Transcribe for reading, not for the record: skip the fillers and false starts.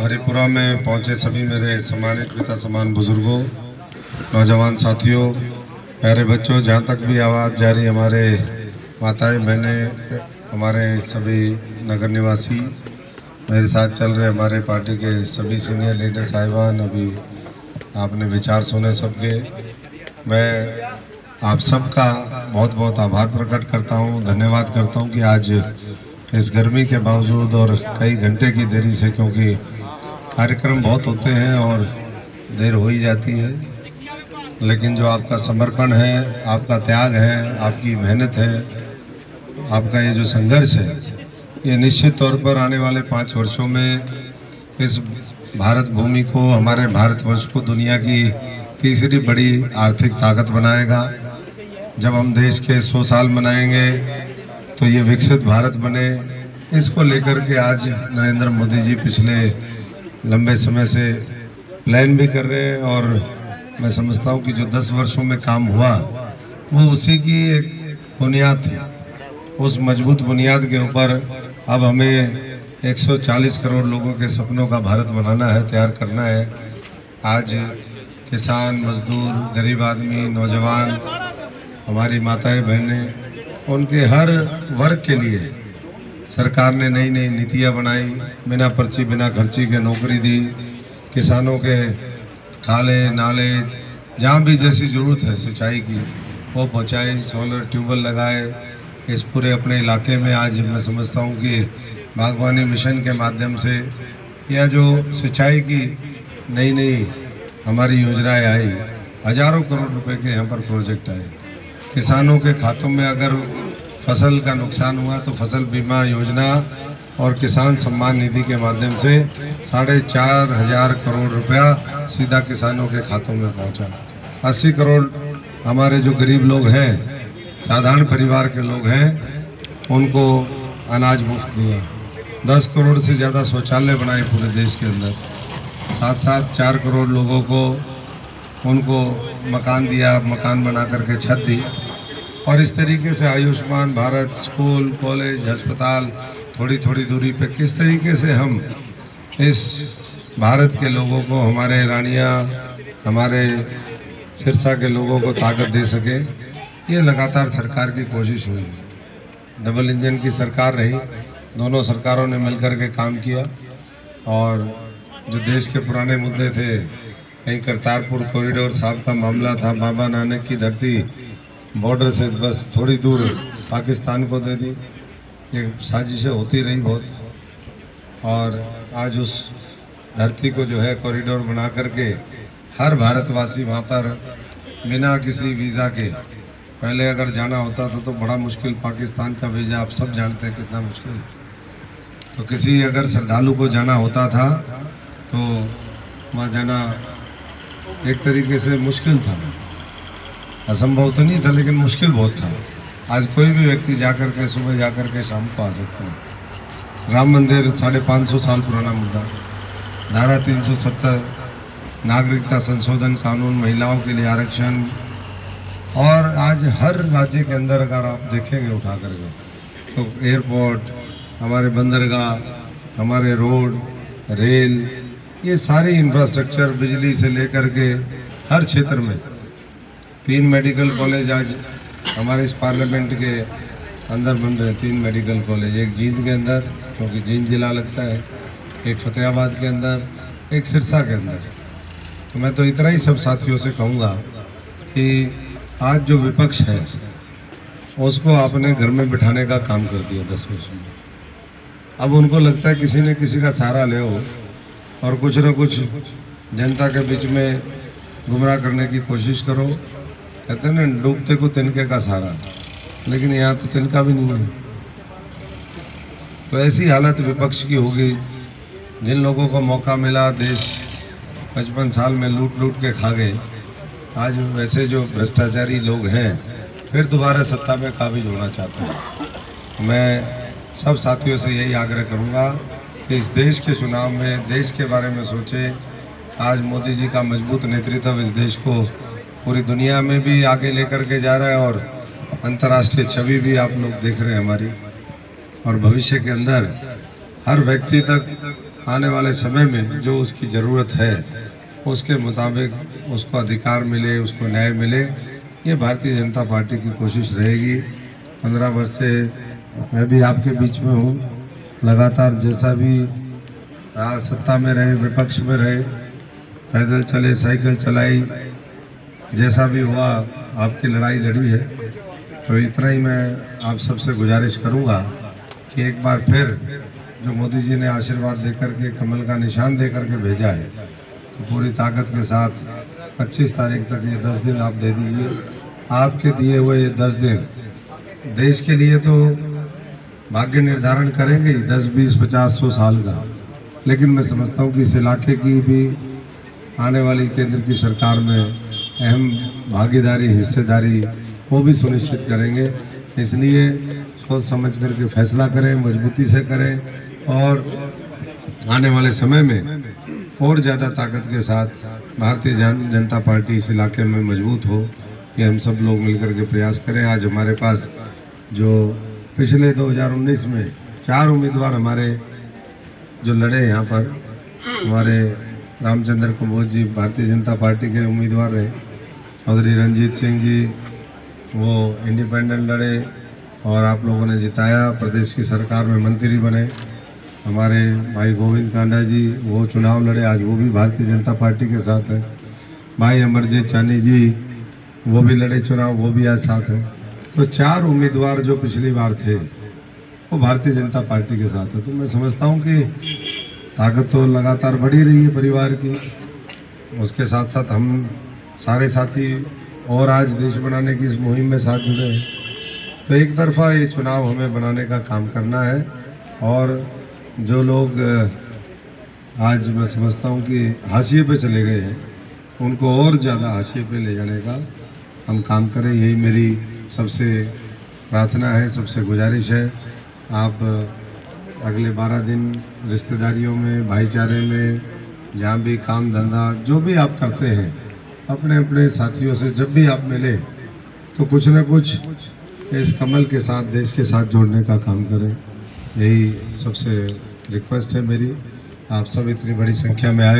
हरिपुरा में पहुंचे सभी मेरे सम्मानित पिता समान बुजुर्गों, नौजवान साथियों, प्यारे बच्चों, जहां तक भी आवाज़ जा रही, हमारे माताएं बहनें, हमारे सभी नगर निवासी, मेरे साथ चल रहे हमारे पार्टी के सभी सीनियर लीडर साहिबान, अभी आपने विचार सुने सबके। मैं आप सबका बहुत बहुत आभार प्रकट करता हूं, धन्यवाद करता हूं कि आज इस गर्मी के बावजूद और कई घंटे की देरी से, क्योंकि कार्यक्रम बहुत होते हैं और देर हो ही जाती है, लेकिन जो आपका समर्पण है, आपका त्याग है, आपकी मेहनत है, आपका ये जो संघर्ष है, ये निश्चित तौर पर आने वाले 5 वर्षों में इस भारत भूमि को, हमारे भारतवर्ष को दुनिया की तीसरी बड़ी आर्थिक ताकत बनाएगा। जब हम देश के 100 साल मनाएंगे तो ये विकसित भारत बने, इसको लेकर के आज नरेंद्र मोदी जी पिछले लंबे समय से प्लान भी कर रहे हैं, और मैं समझता हूँ कि जो 10 वर्षों में काम हुआ वो उसी की एक बुनियाद थी। उस मजबूत बुनियाद के ऊपर अब हमें 140 करोड़ लोगों के सपनों का भारत बनाना है, तैयार करना है। आज किसान, मजदूर, गरीब आदमी, नौजवान, हमारी माताएं बहनें, उनके हर वर्ग के लिए सरकार ने नई नई नीतियाँ बनाई, बिना पर्ची बिना खर्ची के नौकरी दी, किसानों के खाले नाले जहाँ भी जैसी ज़रूरत है सिंचाई की वो पहुँचाई, सोलर ट्यूबवेल लगाए इस पूरे अपने इलाके में। आज मैं समझता हूँ कि बागवानी मिशन के माध्यम से या जो सिंचाई की नई नई हमारी योजनाएं आई, हज़ारों करोड़ रुपए के यहाँ पर प्रोजेक्ट आए। किसानों के खातों में अगर फसल का नुकसान हुआ तो फसल बीमा योजना और किसान सम्मान निधि के माध्यम से 4,500 करोड़ रुपया सीधा किसानों के खातों में पहुंचा। 80 करोड़ हमारे जो गरीब लोग हैं, साधारण परिवार के लोग हैं, उनको अनाज मुफ्त दिया। 10 करोड़ से ज़्यादा शौचालय बनाए पूरे देश के अंदर। साथ साथ 4 करोड़ लोगों को उनको मकान दिया, मकान बना करके छत दी। और इस तरीके से आयुष्मान भारत, स्कूल, कॉलेज, अस्पताल थोड़ी थोड़ी दूरी पे किस तरीके से हम इस भारत के लोगों को, हमारे रानिया, हमारे सिरसा के लोगों को ताकत दे सके, ये लगातार सरकार की कोशिश हुई। डबल इंजन की सरकार रही, दोनों सरकारों ने मिलकर के काम किया। और जो देश के पुराने मुद्दे थे, कहीं करतारपुर कॉरिडोर साहब का मामला था, बाबा नानक की धरती बॉर्डर से बस थोड़ी दूर पाकिस्तान को दे दी। ये साजिशें होती रही बहुत, और आज उस धरती को जो है कॉरिडोर बना करके हर भारतवासी वहाँ पर बिना किसी वीज़ा के, पहले अगर जाना होता था तो बड़ा मुश्किल, पाकिस्तान का वीज़ा आप सब जानते हैं कितना मुश्किल। तो किसी अगर श्रद्धालु को जाना होता था तो वहाँ जाना एक तरीके से मुश्किल था, असंभव तो नहीं था लेकिन मुश्किल बहुत था। आज कोई भी व्यक्ति जाकर के सुबह जाकर के शाम को आ सकता है। राम मंदिर 550 साल पुराना मुद्दा, धारा 370, नागरिकता संशोधन कानून, महिलाओं के लिए आरक्षण, और आज हर राज्य के अंदर अगर आप देखेंगे उठा करके तो एयरपोर्ट, हमारे बंदरगाह, हमारे रोड, रेल, ये सारी इंफ्रास्ट्रक्चर, बिजली से लेकर के हर क्षेत्र में 3 मेडिकल कॉलेज आज हमारे इस पार्लियामेंट के अंदर बन रहे हैं। 3 मेडिकल कॉलेज, एक जींद के अंदर क्योंकि जींद जिला लगता है, एक फतेहाबाद के अंदर, एक सिरसा के अंदर। तो मैं तो इतना ही सब साथियों से कहूँगा कि आज जो विपक्ष है उसको आपने घर में बिठाने का काम कर दिया 10 वर्ष में। अब उनको लगता है किसी न किसी का सहारा ले हो और कुछ न कुछ जनता के बीच में गुमराह करने की कोशिश करो। कहते हैं ना, डूबते को तिनके का सहारा, लेकिन यहाँ तो तिनका भी नहीं है। तो ऐसी हालत विपक्ष की होगी। जिन लोगों को मौका मिला, देश 55 साल में लूट लूट के खा गए, आज वैसे जो भ्रष्टाचारी लोग हैं फिर दोबारा सत्ता में काबिज होना चाहते हैं। मैं सब साथियों से यही आग्रह करूंगा कि इस देश के चुनाव में देश के बारे में सोचें। आज मोदी जी का मजबूत नेतृत्व इस देश को पूरी दुनिया में भी आगे लेकर के जा रहा है, और अंतर्राष्ट्रीय छवि भी आप लोग देख रहे हैं हमारी। और भविष्य के अंदर हर व्यक्ति तक आने वाले समय में जो उसकी ज़रूरत है उसके मुताबिक उसको अधिकार मिले, उसको न्याय मिले, ये भारतीय जनता पार्टी की कोशिश रहेगी। 15 वर्ष से मैं भी आपके बीच में हूँ। लगातार जैसा भी राज सत्ता में रहे, विपक्ष में रहे, पैदल चले, साइकिल चलाई, जैसा भी हुआ आपकी लड़ाई लड़ी है। तो इतना ही मैं आप सबसे गुजारिश करूंगा कि एक बार फिर जो मोदी जी ने आशीर्वाद देकर के, कमल का निशान देकर के भेजा है, तो पूरी ताकत के साथ 25 तारीख तक ये 10 दिन आप दे दीजिए। आपके दिए हुए ये 10 दिन देश के लिए तो भाग्य निर्धारण करेंगे ही, 10, 20, 50, 100 साल का, लेकिन मैं समझता हूँ कि इस इलाके की भी आने वाली केंद्र की सरकार में अहम भागीदारी, हिस्सेदारी वो भी सुनिश्चित करेंगे। इसलिए सोच समझ करके फैसला करें, मजबूती से करें और आने वाले समय में और ज़्यादा ताकत के साथ भारतीय जनता पार्टी इस इलाके में मजबूत हो, ये हम सब लोग मिलकर के प्रयास करें। आज हमारे पास जो पिछले 2019 में 4 उम्मीदवार हमारे जो लड़े यहाँ पर, हमारे रामचंद्र कंबोज जी भारतीय जनता पार्टी के उम्मीदवार रहे, चौधरी रंजीत सिंह जी वो इंडिपेंडेंट लड़े और आप लोगों ने जिताया, प्रदेश की सरकार में मंत्री बने। हमारे भाई गोविंद कांडा जी वो चुनाव लड़े, आज वो भी भारतीय जनता पार्टी के साथ है। भाई अमरजीत चानी जी वो भी लड़े चुनाव, वो भी आज साथ है। तो 4 उम्मीदवार जो पिछली बार थे वो भारतीय जनता पार्टी के साथ है। तो मैं समझता हूँ कि ताकत तो लगातार बढ़ी रही है परिवार की, उसके साथ साथ हम सारे साथी और आज देश बनाने की इस मुहिम में साथ जुड़े हैं। तो एक तरफा ये चुनाव हमें बनाने का काम करना है और जो लोग आज मैं समझता हूँ कि हाशिए पे चले गए हैं उनको और ज़्यादा हाशिए पे ले जाने का हम काम करें, यही मेरी सबसे प्रार्थना है, सबसे गुजारिश है। आप अगले 12 दिन रिश्तेदारियों में, भाईचारे में, जहाँ भी काम धंधा जो भी आप करते हैं, अपने अपने साथियों से जब भी आप मिले तो कुछ न कुछ इस कमल के साथ, देश के साथ जोड़ने का काम करें, यही सबसे रिक्वेस्ट है मेरी। आप सब इतनी बड़ी संख्या में आए।